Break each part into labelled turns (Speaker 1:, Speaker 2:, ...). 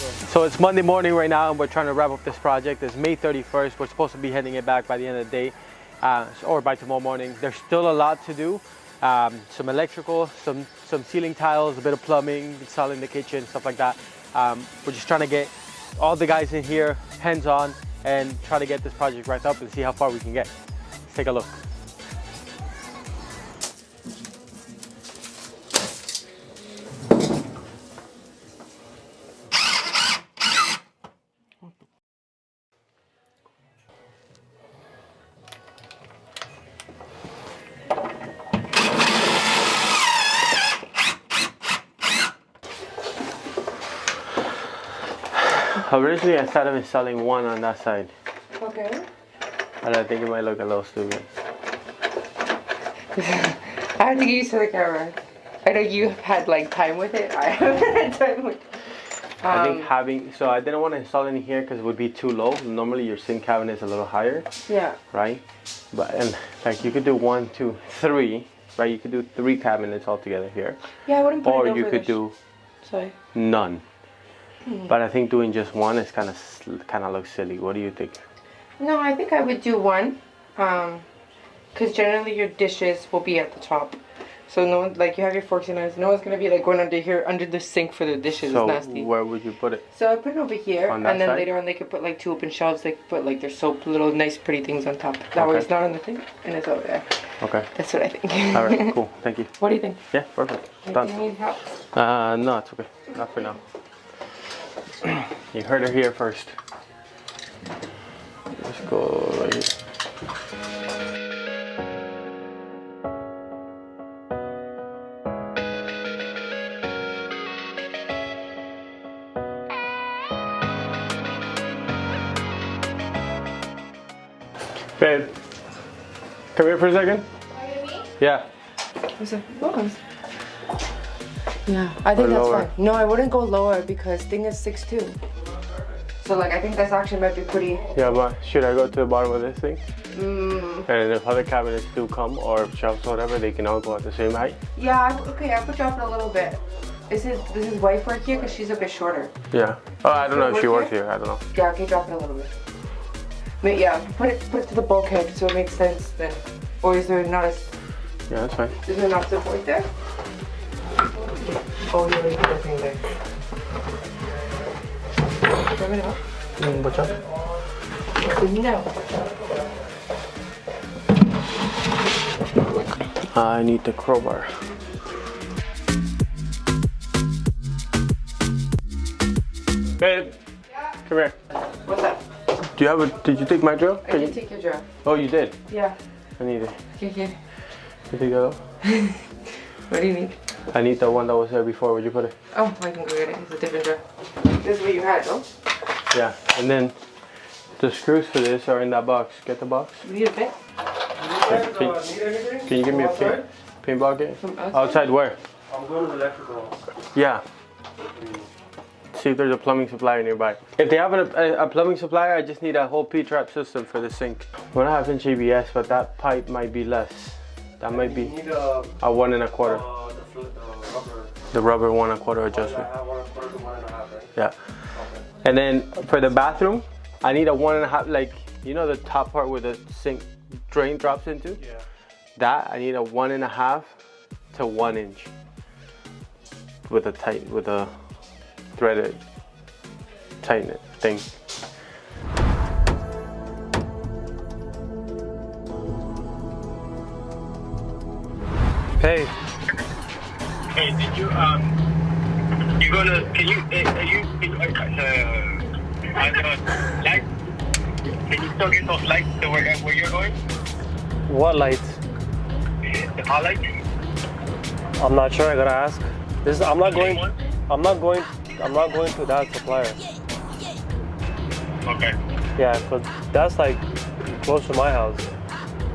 Speaker 1: So it's Monday morning right now, and we're trying to wrap up this project. It's May 31st. We're supposed to be handing it back by the end of the day, or by tomorrow morning. There's still a lot to do. Some electrical, some ceiling tiles, a bit of plumbing, installing the kitchen, stuff like that. We're just trying to get all the guys in here, hands-on, and try to get this project wrapped up and see how far we can get. Let's take a look. Originally, I started installing one on that side.
Speaker 2: Okay.
Speaker 1: And I think it might look a little stupid.
Speaker 2: I have to get used to the camera. I know you had like time with it. I haven't had time with it.
Speaker 1: I think so I didn't want to install any here because it would be too low. Normally your sink cabinet is a little higher.
Speaker 2: Yeah.
Speaker 1: Right? And like you could do 1, 2, 3. Right? You could do 3 cabinets all together here.
Speaker 2: Yeah, I wouldn't put
Speaker 1: or
Speaker 2: it over
Speaker 1: you could do none. But I think doing just one is kind of looks silly. What do you think?
Speaker 2: No, I think I would do one. Because generally your dishes will be at the top. So no one, like you have your forks and knives, no one's gonna be like going under here, under the sink for the dishes.
Speaker 1: So
Speaker 2: it's nasty.
Speaker 1: Where would you put it?
Speaker 2: So I put it over here,
Speaker 1: on that
Speaker 2: and then
Speaker 1: side?
Speaker 2: later on they could put like 2 open shelves. They could put like their soap, little nice pretty things on top. That way it's not on the thing, and it's over there.
Speaker 1: Okay.
Speaker 2: That's what I think.
Speaker 1: All right, cool. Thank you.
Speaker 2: What do you think?
Speaker 1: Yeah, perfect.
Speaker 2: Do
Speaker 1: Done.
Speaker 2: you need help?
Speaker 1: No, it's okay. Not for now. You heard it here first. Let's go right here. Babe, come here for a second. Yeah.
Speaker 2: Yeah, I think that's
Speaker 1: lower.
Speaker 2: fine. No, I wouldn't go lower because thing is 6'2". So like I think that's actually might be pretty.
Speaker 1: Yeah, but should I go to the bottom of this thing? And if other cabinets do come, or shelves or whatever, they can all go at the same height?
Speaker 2: Yeah, okay, I put you up a little bit. This is wife work here because she's a bit shorter.
Speaker 1: Yeah. Oh, I don't know if she works here. I don't know.
Speaker 2: Yeah, okay, drop it a little bit. But yeah, put it to the bulkhead so it makes sense then. Or is there not a...
Speaker 1: Yeah, that's fine.
Speaker 2: Is there not support there? Oh, you already put the thing there. Drop it out.
Speaker 1: What's up?
Speaker 2: No.
Speaker 1: I need the crowbar. Babe,
Speaker 2: Yeah.
Speaker 1: come here.
Speaker 2: What's up?
Speaker 1: Do you have a? Did you take my drill?
Speaker 2: I did take your drill.
Speaker 1: Oh, you did.
Speaker 2: Yeah.
Speaker 1: I need it.
Speaker 2: Here.
Speaker 1: You take that off?
Speaker 2: What do you need?
Speaker 1: I need the one that was there before. Where'd you put it?
Speaker 2: Oh, I can go get it. It's a different drill. This is what you had, though?
Speaker 1: Yeah, and then the screws for this are in that box. Get the box.
Speaker 2: You need a bit?
Speaker 1: Can you give me a paint bucket?
Speaker 2: From outside?
Speaker 1: Outside where?
Speaker 3: I'm going to electrical.
Speaker 1: Yeah. See if there's a plumbing supplier nearby. If they have a plumbing supplier, I just need a whole P-trap system for the sink. 1.5-inch ABS, but that pipe might be less. That might be
Speaker 3: You need
Speaker 1: a 1 1/4. The rubber 1 1/4 adjustment.
Speaker 3: 1 1/4 to 1.5, right?
Speaker 1: Yeah.
Speaker 3: Okay.
Speaker 1: And then for the bathroom, I need a 1.5, like, you know the top part where the sink drain drops into?
Speaker 3: Yeah.
Speaker 1: That, I need a 1.5 to 1 inch. With a threaded tighten it thing. Hey.
Speaker 4: Hey, did you you gonna? Can you? Are you? Light? Can you still get those lights to where you're going?
Speaker 3: What lights?
Speaker 4: The hall lights?
Speaker 3: I'm not sure. I gotta ask. I'm not going to that supplier.
Speaker 4: Okay.
Speaker 3: Yeah, but that's like close to my house.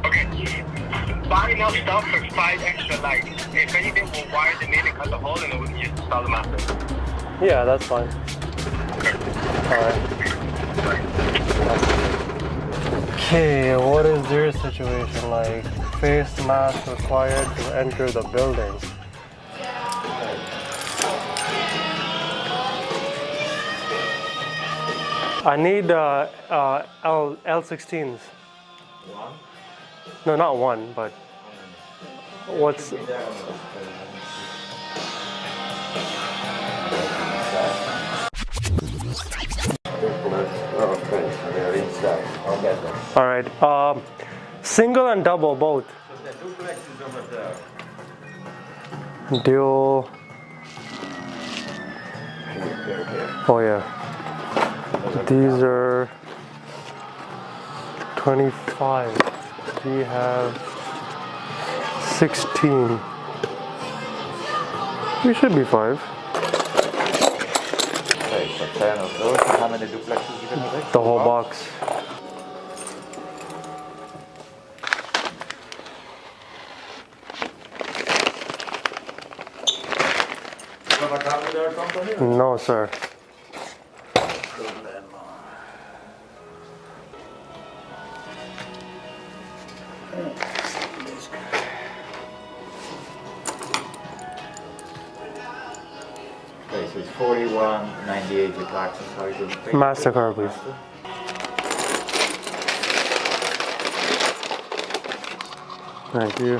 Speaker 4: Okay. Buy enough stuff for 5 extra lights. If anything, we'll wire them in and cut the hole, and then we can just install them after.
Speaker 3: Yeah, that's fine. Alright. Okay, what is your situation like? Face mask required to enter the building. I need L16s.
Speaker 5: One?
Speaker 3: No, not one, but what's...
Speaker 5: Okay, so they're inside. I'll get them.
Speaker 3: All right. Single and double, both.
Speaker 5: So the duplex is over there.
Speaker 3: Dual.
Speaker 5: Here.
Speaker 3: Oh yeah. These are 25. We have 16. We should be 5.
Speaker 5: Okay, so 10 of those. And how many duplexes you gonna take?
Speaker 3: The whole box.
Speaker 5: You have a copy there, company?
Speaker 3: No, sir.
Speaker 5: Okay, so it's 41.98 with taxes. How are you going to pay?
Speaker 3: MasterCard, please. Thank you.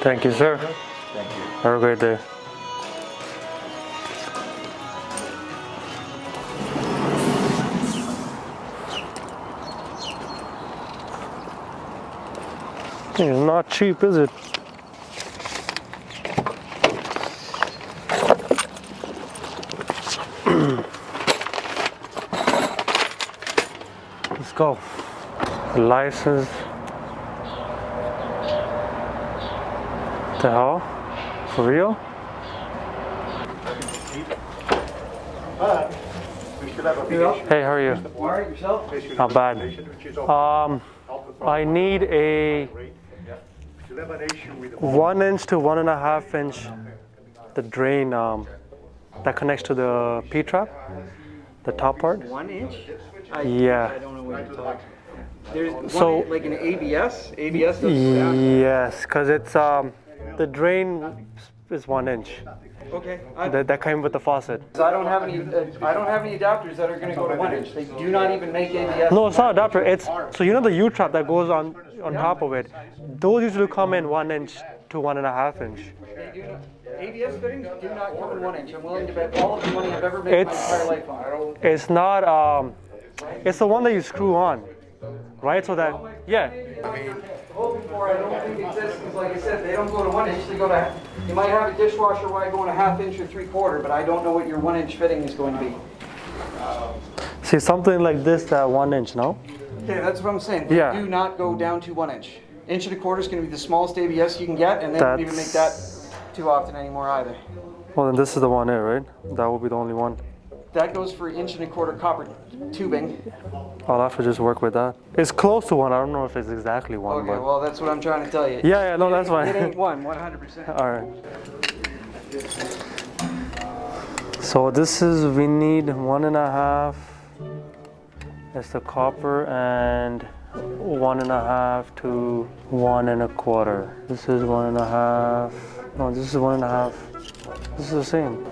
Speaker 3: Thank you, sir.
Speaker 5: Thank you.
Speaker 3: Have a great day. It's not cheap, is it? Let's go. License. The hell? For real? Hey, how are you?
Speaker 6: Alright, yourself?
Speaker 3: Not bad. I need a 1 inch to 1.5 inch the drain that connects to the P-trap, the top part.
Speaker 6: 1 inch?
Speaker 3: Yeah.
Speaker 6: I don't know what you're talking. There's one
Speaker 3: So-
Speaker 6: like an ABS? ABS doesn't stack?
Speaker 3: Yes, because it's the drain is 1 inch.
Speaker 6: Okay.
Speaker 3: That came with the faucet.
Speaker 6: I don't have any adapters that are going to go to 1 inch. They do not even make ABS.
Speaker 3: No, it's not adapter. It's so you know the U-trap that goes on top of it. Those usually come in 1 inch to 1.5 inch.
Speaker 6: They do not, ABS fittings do not come in 1 inch. I'm willing to bet all of the money I've ever made in my entire life on.
Speaker 3: It's not. It's the one that you screw on, right? So that yeah.
Speaker 6: Hoping for, I don't think exists because, like I said, they don't go to 1 inch. They go to. You might have a dishwasher wide going 1/2 inch or 3/4, but I don't know what your 1 inch fitting is going to be.
Speaker 3: See something like this, that 1 inch, no?
Speaker 6: Okay, that's what I'm saying. They
Speaker 3: Yeah.
Speaker 6: do not go down to 1 inch. 1.25 is going to be the smallest ABS you can get, and they don't even make that too often anymore either.
Speaker 3: Well, then this is the one here, right? That will be the only one.
Speaker 6: That goes for 1.25 copper tubing.
Speaker 3: I'll have to just work with that. It's close to one. I don't know if it's exactly one,
Speaker 6: Okay,
Speaker 3: but
Speaker 6: well, that's what I'm trying to tell you.
Speaker 3: yeah, no, that's fine.
Speaker 6: It ain't one, 100%.
Speaker 3: All right. So this is, we need 1.5. That's the copper, and 1.5 to 1.25. This is 1.5. No, this is 1.5. This is the same.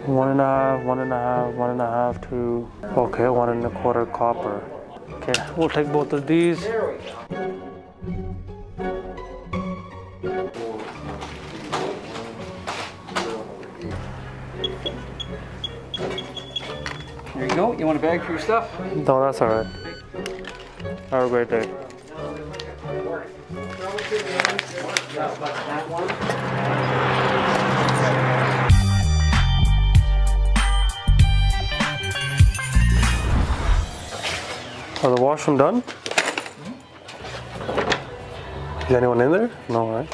Speaker 3: 1.5, 1.5, 1.5 to, okay, 1.25 copper. Okay, we'll take both of these.
Speaker 6: There you go. You want a bag for your stuff?
Speaker 3: No, that's all right. Have a great day.
Speaker 6: That one.
Speaker 3: Are the washroom done? Is anyone in there? No, right?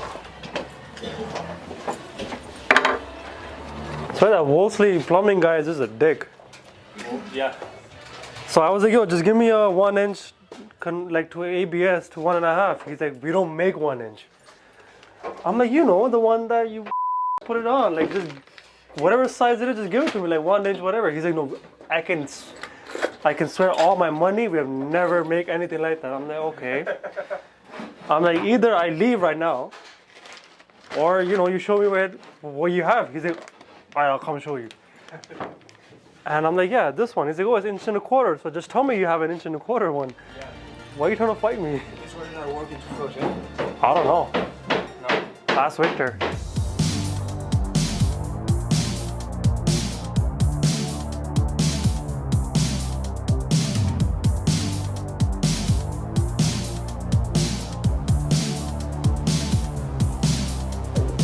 Speaker 3: So that Wolseley plumbing guy is just a dick.
Speaker 1: Yeah.
Speaker 3: So I was like, yo, just give me a 1 inch, like to ABS to 1.5. He's like, we don't make 1 inch. I'm like, you know, the one that you put it on, like just whatever size it is, just give it to me, like 1 inch, whatever. He's like, no, I can I can swear all my money. We have never make anything like that. I'm like, okay. I'm like, either I leave right now, or you know, you show me what you have. He's like, all right, I'll come show you. And I'm like, yeah, this one. He's like, oh, it's 1.25 inches. So just tell me you have an 1.25 inches one.
Speaker 7: Yeah.
Speaker 3: Why are you trying to fight me?
Speaker 7: This one is not working too close, eh?
Speaker 3: I don't know.
Speaker 7: No.
Speaker 3: Ask Victor.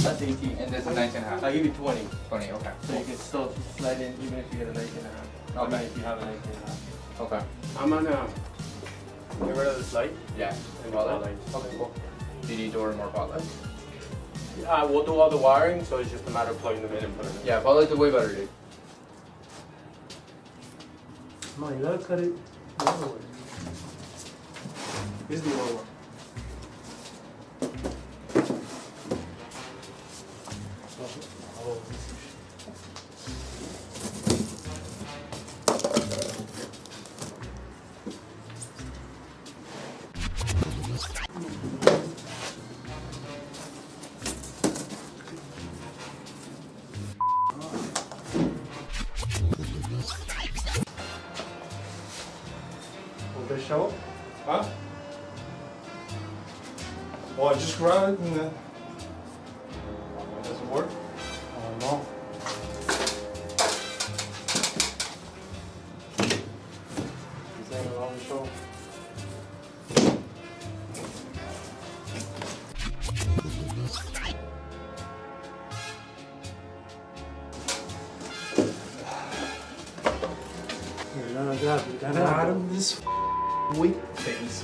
Speaker 1: That's 18.
Speaker 7: And this is 19.5.
Speaker 1: I'll give you 20.
Speaker 7: 20, okay.
Speaker 1: So you can still slide in even if you get a 19 and a half. I mean, if you have a 19 and a half.
Speaker 7: Okay.
Speaker 1: I'm gonna get rid of this light.
Speaker 7: Yeah.
Speaker 1: And
Speaker 7: Spot
Speaker 1: the
Speaker 7: lights.
Speaker 1: lights.
Speaker 7: Okay, cool. Do you need to order more pot lights?
Speaker 1: We'll do all the wiring, so it's just a matter of plugging them in and putting them in.
Speaker 7: Yeah, pot lights are way better, dude.
Speaker 3: No, you gotta cut it the other way.
Speaker 1: This is the lower one.
Speaker 3: Will they show?
Speaker 8: Huh? Well, I just grab it and then. Does it work?
Speaker 3: I don't know. Is that allowed to show?
Speaker 8: Get out of this weak face.